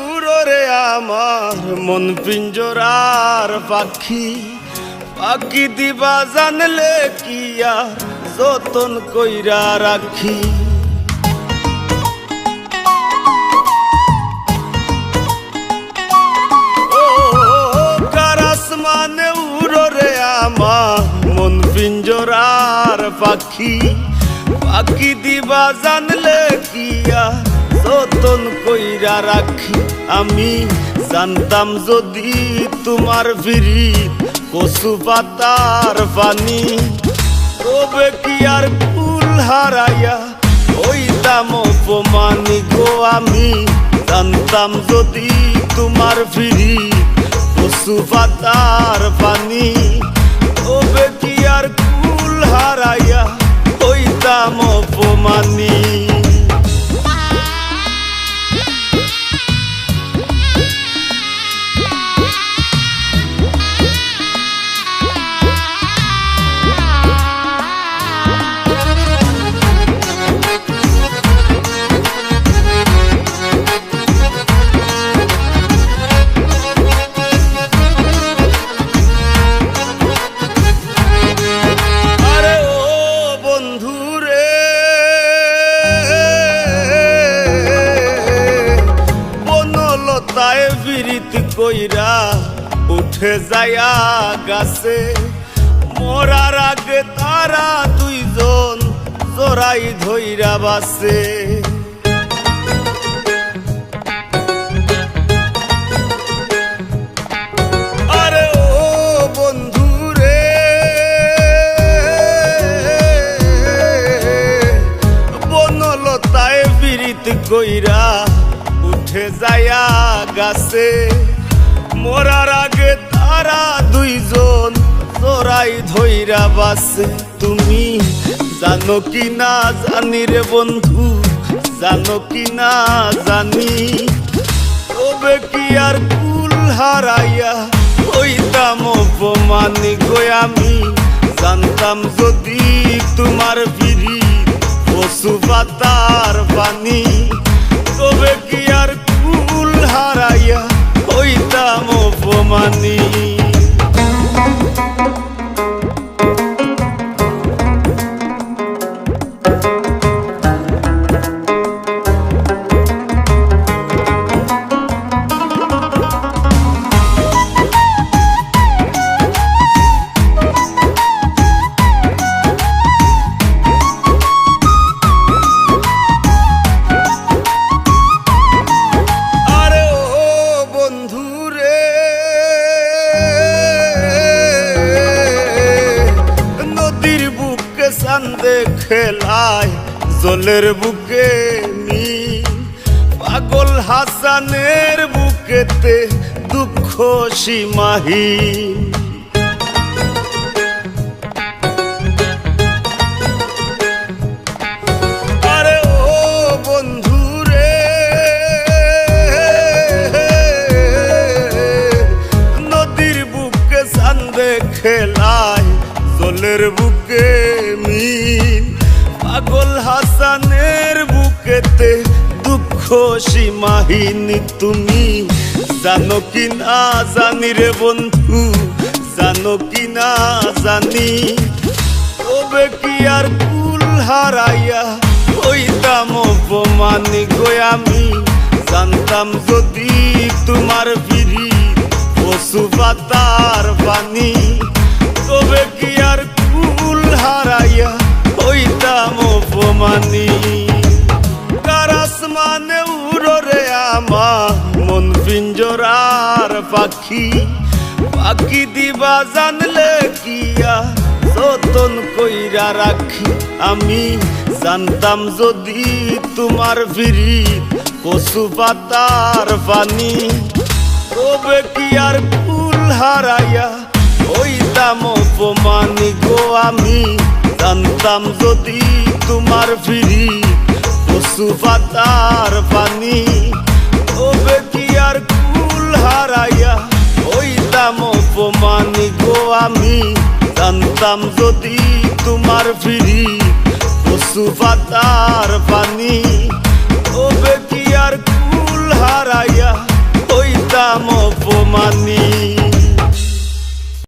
উড়রে আমার মন পিঞ্জরার পাখি পাখি দিবা জানলে কি আর যতন কইরা রাখি ও কার আসমানে উড়রে আমার মন পিঞ্জরার পাখি পাখি দিবা জানলে কি আর যতন কইরা রাখি আমি জানতাম যদি তোমার বিরিত কচু পাতার পানি তবে কি আর কুল হারাইয়া হইতাম অপমানি গো আমি জানতাম যদি তোমার বিরিত কচু পাতার পানি তবে কি আর কুল হারাইয়া হইতাম অপমানি বিরিত কইরা উঠে যায়া গাছে মরার আগে তারা দুইজন জোড়াই ধইরা বাসে আরে ও বন্ধু রে বনলতায় বিরিত কইরা উঠে যায়া গাছে মরার আগে তারা দুইজন জোড়াই ধইরা বাসে তুমি জানো কি না জানি রে বন্ধু জানো কি না জানি তবে কি আর কুল হারাইয়া হইতাম অপমানি গো আমি জানতাম যদি তোমার বিরিত কচু পাতার পানি তবে কি আর কুল হারাইয়া হইতাম অপমানি চান্দে খেলায় জলের বুকে নি পাগল হাসানের বুকেতে দুঃখ সীমাহীন আরে ও বন্ধু রে নদীর বুকে চান্দে খেলায় জলের বুকে মিন পাগল হাসানের বুকেতে দুঃখ সীমাহীন তুমি জানো কি না জানি রে বন্ধু জানো কি না জানি তবে কি আর কুল হারাইয়া হইতাম অপমানি গো আমি জানতাম যদি তোমার বিরিত কচু পাতার পানি তবে কি আর কুল হারাইয়া হইতাম অপমানি কার আসমানে উড়রে আমার মন পিঞ্জরার পাখি পাখি দিবা জানলে কি আর যতন কইরা রাখি আমি জানতাম যদি তোমার বিরিত কচু পাতার পানি তবে কি আর কুল হারাইয়া হইতাম অপমানি গো আমি জানতাম যদি তোমার বিরিত কচু পাতার পানি তবে কি আর কুল হারাইয়া হইতাম অপমানি গো আমি জানতাম যদি তোমার বিরিত কচু পাতার পানি তবে কি আর কুল হারাইয়া হইতাম অপমানী।